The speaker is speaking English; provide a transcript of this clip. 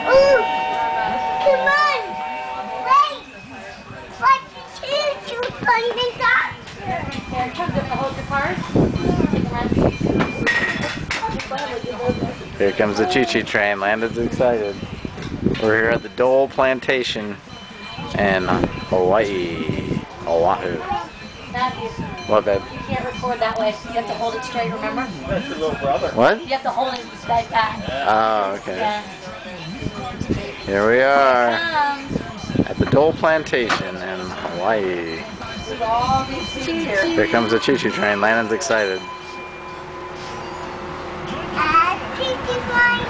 Ooh, come on. Wait. What's the choo-choo train is that? Here, come to hold your cars. Here comes the choo-choo train. Landon's excited. We're here at the Dole Plantation in Hawaii. Oahu. Matthew, What, babe? you can't record that way. You have to hold it straight, remember? That's your little brother. What? You have to hold it like that. Oh, okay. Yeah. Here we are Comes. at the Dole Plantation in Hawaii. With all these choo-choo. Here comes the choo-choo train. Landon's excited. Choo-choo train.